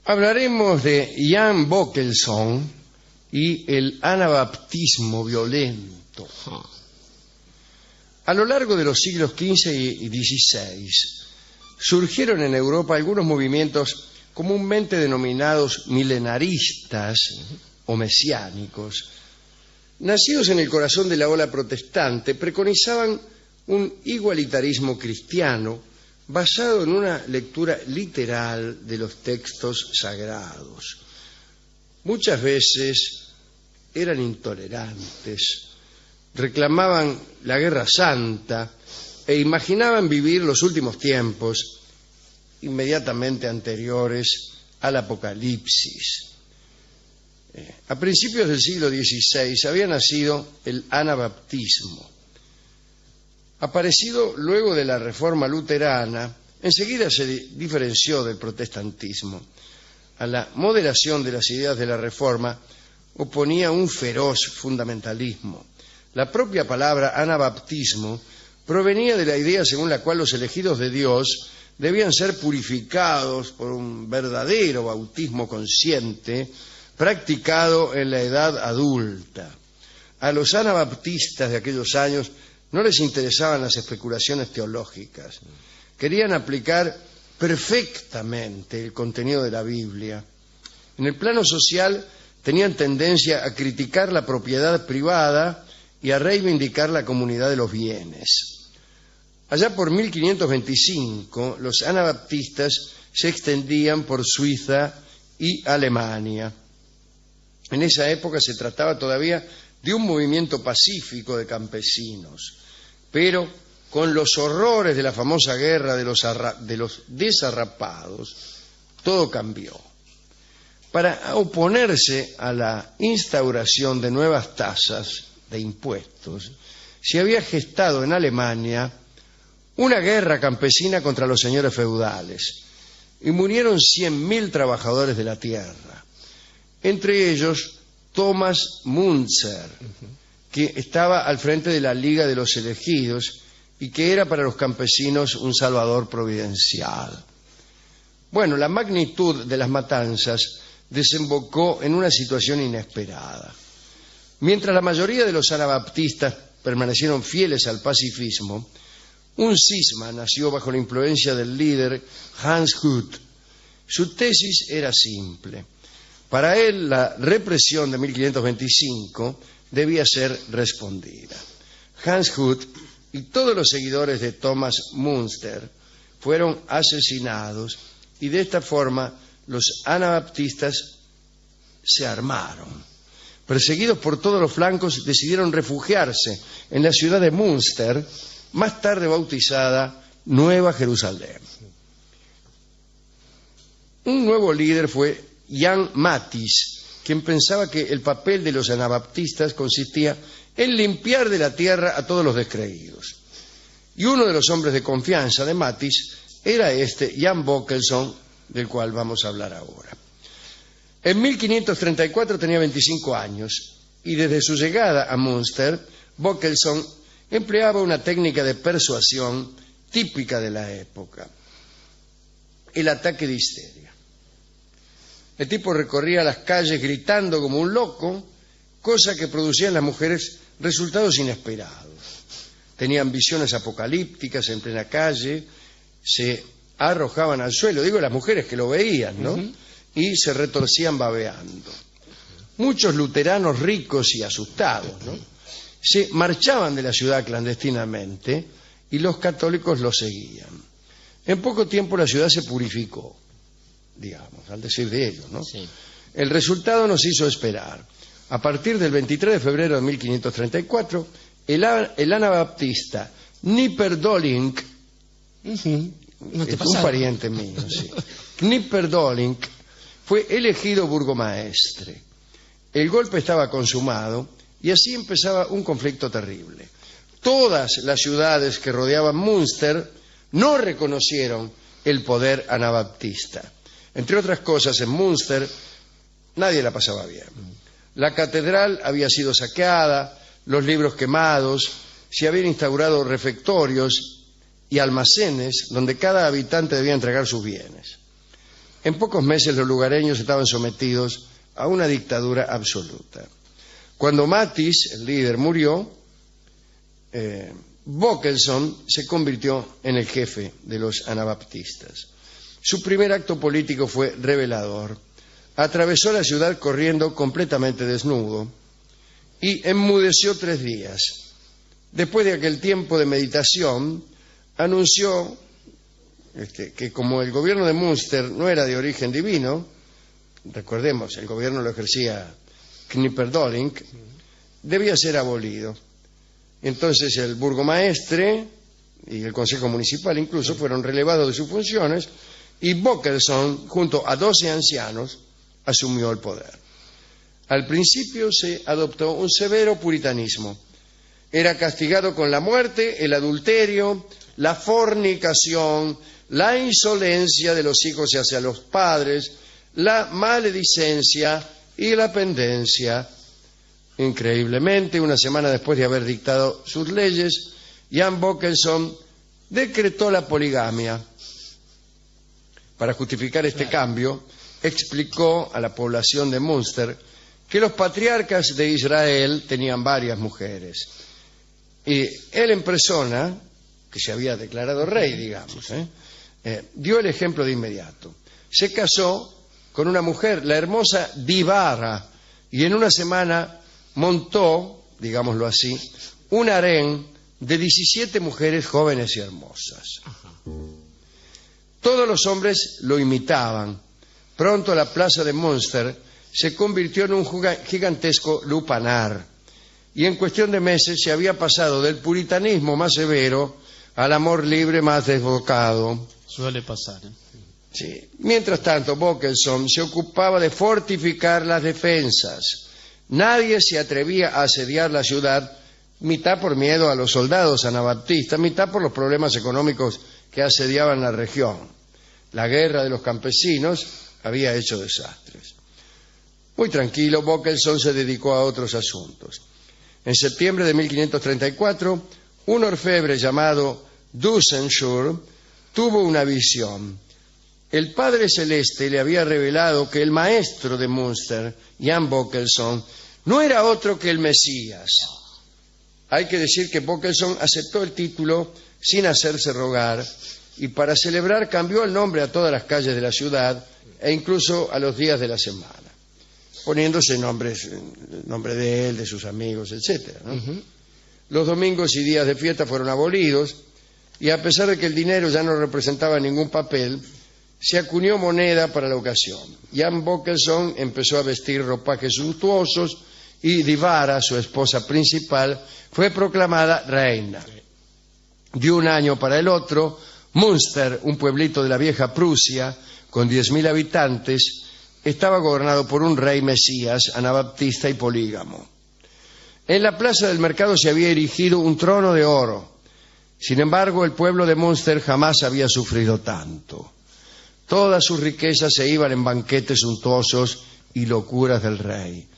Hablaremos de Jan Bockelson y el anabaptismo violento. A lo largo de los siglos XV y XVI surgieron en Europa algunos movimientos comúnmente denominados milenaristas o mesiánicos. Nacidos en el corazón de la ola protestante, preconizaban un igualitarismo cristiano basado en una lectura literal de los textos sagrados. Muchas veces eran intolerantes, reclamaban la guerra santa e imaginaban vivir los últimos tiempos inmediatamente anteriores al Apocalipsis. A principios del siglo XVI había nacido el anabaptismo. Aparecido luego de la Reforma luterana, enseguida se diferenció del protestantismo. A la moderación de las ideas de la Reforma oponía un feroz fundamentalismo. La propia palabra anabaptismo provenía de la idea según la cual los elegidos de Dios debían ser purificados por un verdadero bautismo consciente practicado en la edad adulta. A los anabaptistas de aquellos años no les interesaban las especulaciones teológicas. Querían aplicar perfectamente el contenido de la Biblia. En el plano social tenían tendencia a criticar la propiedad privada y a reivindicar la comunidad de los bienes. Allá por 1525, los anabaptistas se extendían por Suiza y Alemania. En esa época se trataba todavía de un movimiento pacífico de campesinos, pero con los horrores de la famosa guerra de los desarrapados, todo cambió. Para oponerse a la instauración de nuevas tasas de impuestos, se había gestado en Alemania una guerra campesina contra los señores feudales y murieron 100.000 trabajadores de la tierra, entre ellos Thomas Müntzer, que estaba al frente de la Liga de los Elegidos y que era para los campesinos un salvador providencial. Bueno, la magnitud de las matanzas desembocó en una situación inesperada. Mientras la mayoría de los anabaptistas permanecieron fieles al pacifismo, un cisma nació bajo la influencia del líder Hans Hut. Su tesis era simple. Para él, la represión de 1525 debía ser respondida. Hans Hut y todos los seguidores de Thomas Müntzer fueron asesinados y de esta forma los anabaptistas se armaron. Perseguidos por todos los flancos, decidieron refugiarse en la ciudad de Münster, más tarde bautizada Nueva Jerusalén. Un nuevo líder fue Jan Matthys, quien pensaba que el papel de los anabaptistas consistía en limpiar de la tierra a todos los descreídos. Y uno de los hombres de confianza de Matthys era Jan Bockelson, del cual vamos a hablar ahora. En 1534 tenía 25 años y desde su llegada a Münster, Bockelson empleaba una técnica de persuasión típica de la época: el ataque de histeria. El tipo recorría las calles gritando como un loco, cosa que producía en las mujeres resultados inesperados. Tenían visiones apocalípticas en plena calle, se arrojaban al suelo, digo las mujeres que lo veían, ¿no? Y se retorcían babeando. Muchos luteranos ricos y asustados, ¿no?, se marchaban de la ciudad clandestinamente y los católicos los seguían. En poco tiempo la ciudad se purificó, digamos, al decir de ellos, ¿no? Sí. El resultado nos hizo esperar. A partir del 23 de febrero de 1534, el anabaptista Knipperdolink, es un pariente mío, sí, Knipperdolink fue elegido burgomaestre. El golpe estaba consumado y así empezaba un conflicto terrible. Todas las ciudades que rodeaban Münster no reconocieron el poder anabaptista. Entre otras cosas, en Münster nadie la pasaba bien. La catedral había sido saqueada, los libros quemados, se habían instaurado refectorios y almacenes donde cada habitante debía entregar sus bienes. En pocos meses los lugareños estaban sometidos a una dictadura absoluta. Cuando Mathis, el líder, murió, Bockelson se convirtió en el jefe de los anabaptistas. Su primer acto político fue revelador. Atravesó la ciudad corriendo completamente desnudo y enmudeció 3 días. Después de aquel tiempo de meditación, anunció que como el gobierno de Münster no era de origen divino, recordemos, el gobierno lo ejercía Knipperdolling, debía ser abolido. Entonces el burgomaestre y el consejo municipal incluso fueron relevados de sus funciones y Bockelson, junto a 12 ancianos, asumió el poder. Al principio se adoptó un severo puritanismo. Era castigado con la muerte, el adulterio, la fornicación, la insolencia de los hijos hacia los padres, la maledicencia y la pendencia. Increíblemente, una semana después de haber dictado sus leyes, Jan Bockelson decretó la poligamia. Para justificar este cambio, explicó a la población de Münster que los patriarcas de Israel tenían varias mujeres. Y él en persona, que se había declarado rey, digamos, dio el ejemplo de inmediato. Se casó con una mujer, la hermosa Divara, y en una semana montó, digámoslo así, un harén de 17 mujeres jóvenes y hermosas. Todos los hombres lo imitaban. Pronto la plaza de Münster se convirtió en un gigantesco lupanar y en cuestión de meses se había pasado del puritanismo más severo al amor libre más desbocado. Suele pasar, ¿eh? Sí. Mientras tanto, Bockelson se ocupaba de fortificar las defensas. Nadie se atrevía a asediar la ciudad, mitad por miedo a los soldados anabaptistas, mitad por los problemas económicos que asediaban la región. La guerra de los campesinos había hecho desastres. Muy tranquilo, Bockelson se dedicó a otros asuntos. En septiembre de 1534, un orfebre llamado Dusenschur tuvo una visión. El Padre Celeste le había revelado que el maestro de Münster, Jan Bockelson, no era otro que el Mesías. Hay que decir que Bockelson aceptó el título sin hacerse rogar y para celebrar cambió el nombre a todas las calles de la ciudad e incluso a los días de la semana, poniéndose nombres, el nombre de él, de sus amigos, etc. ¿no? Los domingos y días de fiesta fueron abolidos y a pesar de que el dinero ya no representaba ningún papel, se acuñó moneda para la ocasión. Jan Bockelson empezó a vestir ropajes suntuosos y Divara, su esposa principal, fue proclamada reina. De un año para el otro, Münster, un pueblito de la vieja Prusia, con 10.000 habitantes, estaba gobernado por un rey mesías, anabaptista y polígamo. En la plaza del mercado se había erigido un trono de oro. Sin embargo, el pueblo de Münster jamás había sufrido tanto. Todas sus riquezas se iban en banquetes suntuosos y locuras del rey.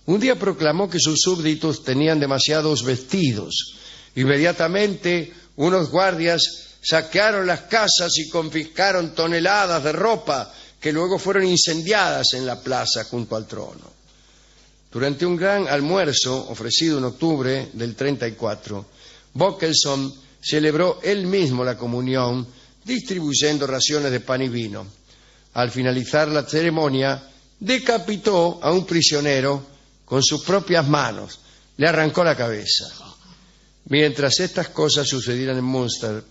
Un día proclamó que sus súbditos tenían demasiados vestidos. Inmediatamente, unos guardias saquearon las casas y confiscaron toneladas de ropa que luego fueron incendiadas en la plaza junto al trono. Durante un gran almuerzo ofrecido en octubre del 34, Bockelson celebró él mismo la comunión distribuyendo raciones de pan y vino. Al finalizar la ceremonia, decapitó a un prisionero con sus propias manos, le arrancó la cabeza. Mientras estas cosas sucedieran en Münster,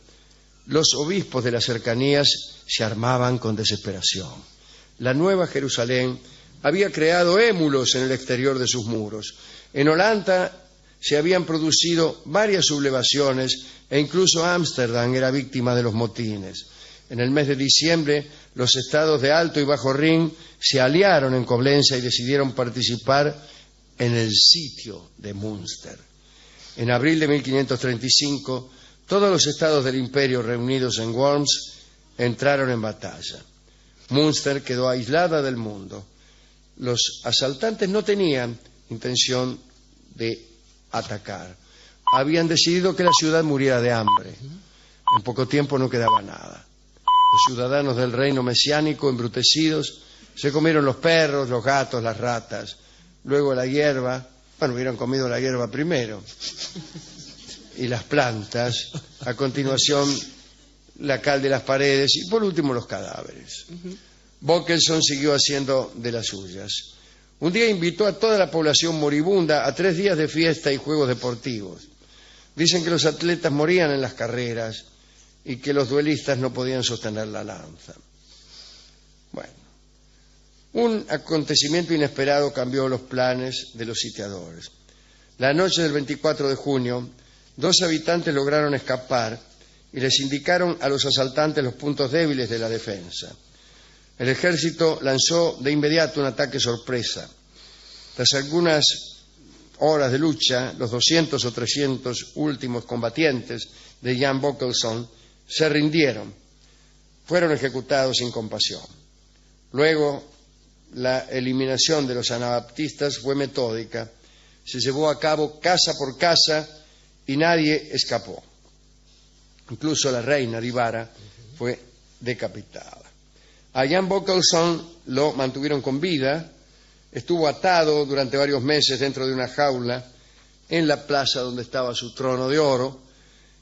los obispos de las cercanías se armaban con desesperación. La Nueva Jerusalén había creado émulos en el exterior de sus muros. En Holanda se habían producido varias sublevaciones e incluso Ámsterdam era víctima de los motines. En el mes de diciembre, los estados de Alto y Bajo Rin se aliaron en Coblenza y decidieron participar en el sitio de Münster. En abril de 1535, todos los estados del imperio reunidos en Worms entraron en batalla. Münster quedó aislada del mundo. Los asaltantes no tenían intención de atacar. Habían decidido que la ciudad muriera de hambre. En poco tiempo no quedaba nada. Los ciudadanos del reino mesiánico, embrutecidos, se comieron los perros, los gatos, las ratas, luego la hierba. Bueno, hubieran comido la hierba primero y las plantas, a continuación la cal de las paredes y por último los cadáveres. Bockelson siguió haciendo de las suyas. Un día invitó a toda la población moribunda a 3 días de fiesta y juegos deportivos. Dicen que los atletas morían en las carreras y que los duelistas no podían sostener la lanza. Bueno, un acontecimiento inesperado cambió los planes de los sitiadores. La noche del 24 de junio, 2 habitantes lograron escapar y les indicaron a los asaltantes los puntos débiles de la defensa. El ejército lanzó de inmediato un ataque sorpresa. Tras algunas horas de lucha, los 200 o 300 últimos combatientes de Jan Bockelson se rindieron. Fueron ejecutados sin compasión. Luego, la eliminación de los anabaptistas fue metódica. Se llevó a cabo casa por casa y nadie escapó. Incluso la reina de Ibarra fue decapitada. A Jan Bockelson lo mantuvieron con vida. Estuvo atado durante varios meses dentro de una jaula en la plaza donde estaba su trono de oro.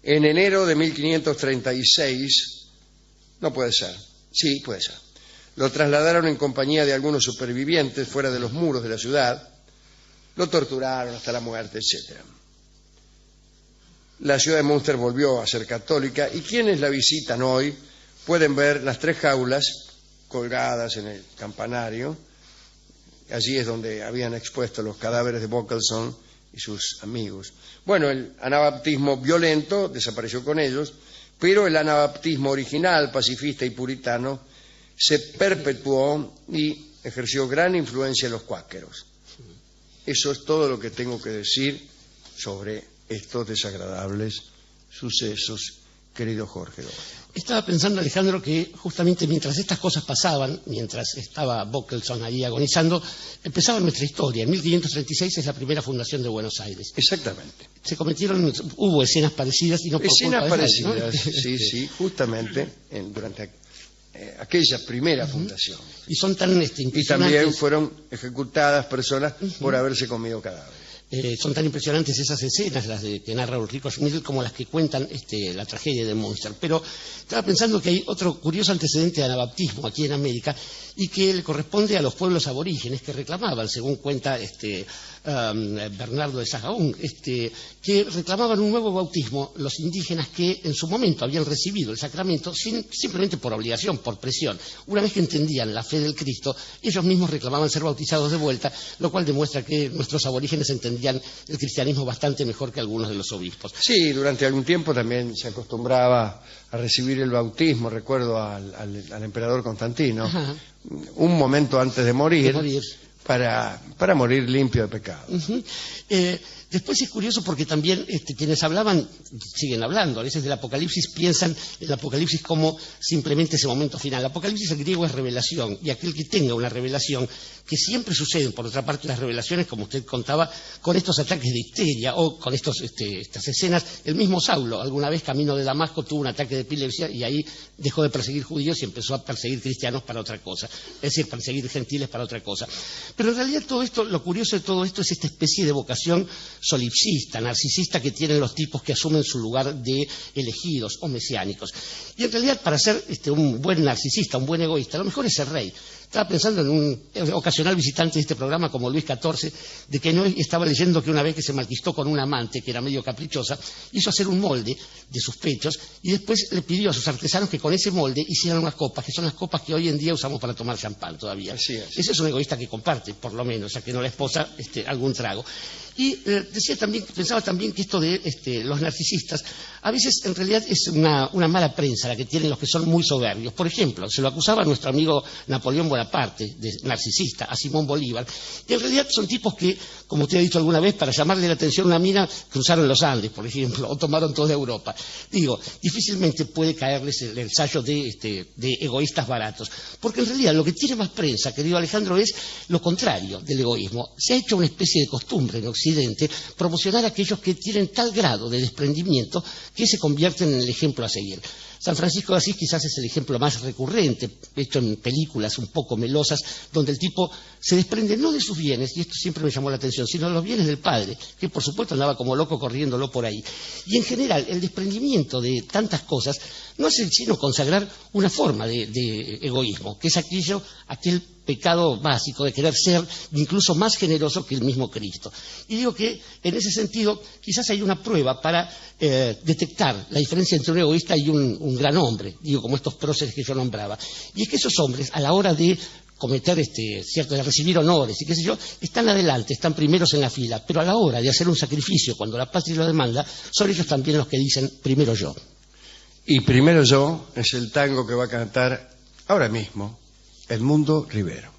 En enero de 1536, no puede ser, sí, puede ser, lo trasladaron en compañía de algunos supervivientes fuera de los muros de la ciudad, lo torturaron hasta la muerte, etc. La ciudad de Münster volvió a ser católica y quienes la visitan hoy pueden ver las 3 jaulas colgadas en el campanario. Allí es donde habían expuesto los cadáveres de Bockelson y sus amigos. Bueno, el anabaptismo violento desapareció con ellos, pero el anabaptismo original, pacifista y puritano se perpetuó y ejerció gran influencia en los cuáqueros. Eso es todo lo que tengo que decir sobre estos desagradables sucesos, querido Jorge. Estaba pensando, Alejandro, que justamente mientras estas cosas pasaban, mientras estaba Bockelson ahí agonizando, empezaba nuestra historia. En 1536 es la primera fundación de Buenos Aires. Exactamente. Hubo escenas parecidas y no por escenas culpa parecidas, de nadie, ¿no? sí, justamente durante aquella primera fundación. Y son tan impresionantes. Y también fueron ejecutadas personas por haberse comido cadáveres. Son tan impresionantes esas escenas, las que narra Ulrico Schmidl, como las que cuentan la tragedia de Münster. Pero estaba pensando que hay otro curioso antecedente de anabaptismo aquí en América y que le corresponde a los pueblos aborígenes que reclamaban, según cuenta Bernardo de Sahagún, que reclamaban un nuevo bautismo los indígenas que en su momento habían recibido el sacramento simplemente por obligación, por presión. Una vez que entendían la fe del Cristo, ellos mismos reclamaban ser bautizados de vuelta, lo cual demuestra que nuestros aborígenes entendían el cristianismo bastante mejor que algunos de los obispos. Sí, durante algún tiempo también se acostumbraba a recibir el bautismo, recuerdo al emperador Constantino, un momento antes de morir. Para morir limpio de pecado. Después es curioso porque también quienes hablaban, siguen hablando, a veces del Apocalipsis, piensan en el Apocalipsis como simplemente ese momento final. El Apocalipsis en griego es revelación, y aquel que tenga una revelación, que siempre suceden, por otra parte, las revelaciones, como usted contaba, con estos ataques de histeria o con estas escenas. El mismo Saulo, alguna vez camino de Damasco, tuvo un ataque de epilepsia y ahí dejó de perseguir judíos y empezó a perseguir cristianos para otra cosa, es decir, perseguir gentiles para otra cosa. Pero en realidad todo esto, lo curioso de todo esto es esta especie de vocación solipsista, narcisista que tienen los tipos que asumen su lugar de elegidos o mesiánicos. Y en realidad para ser un buen narcisista, un buen egoísta, lo mejor es ser rey. Estaba pensando en un ocasional visitante de este programa como Luis XIV, de que no estaba leyendo que una vez que se malquistó con una amante que era medio caprichosa, hizo hacer un molde de sus pechos y después le pidió a sus artesanos que con ese molde hicieran unas copas, que son las copas que hoy en día usamos para tomar champán todavía. Así es. Ese es un egoísta que comparte, por lo menos, a que no la esposa algún trago. Y pensaba también que esto de los narcisistas, a veces en realidad es una mala prensa la que tienen los que son muy soberbios. Por ejemplo, se lo acusaba a nuestro amigo Napoleón Bonaparte de narcisista, a Simón Bolívar, y en realidad son tipos que, como usted ha dicho alguna vez, para llamarle la atención a una mina, cruzaron los Andes, por ejemplo, o tomaron toda Europa. Digo, difícilmente puede caerles el ensayo de egoístas baratos, porque en realidad lo que tiene más prensa, querido Alejandro, es lo contrario del egoísmo. Se ha hecho una especie de costumbre en Occidente Occidente, promocionar a aquellos que tienen tal grado de desprendimiento que se convierten en el ejemplo a seguir. San Francisco de Asís quizás es el ejemplo más recurrente, hecho en películas un poco melosas, donde el tipo se desprende no de sus bienes, y esto siempre me llamó la atención, sino de los bienes del padre, que por supuesto andaba como loco corriéndolo por ahí. Y en general, el desprendimiento de tantas cosas no hace sino consagrar una forma de egoísmo, que es aquel pecado básico de querer ser incluso más generoso que el mismo Cristo. Y digo que en ese sentido quizás hay una prueba para detectar la diferencia entre un egoísta y un gran hombre, digo, como estos próceres que yo nombraba. Y es que esos hombres, a la hora de cometer de recibir honores y qué sé yo, están adelante, están primeros en la fila, pero a la hora de hacer un sacrificio cuando la patria lo demanda, son ellos también los que dicen primero yo. Y Primero yo es el tango que va a cantar ahora mismo Edmundo Rivero.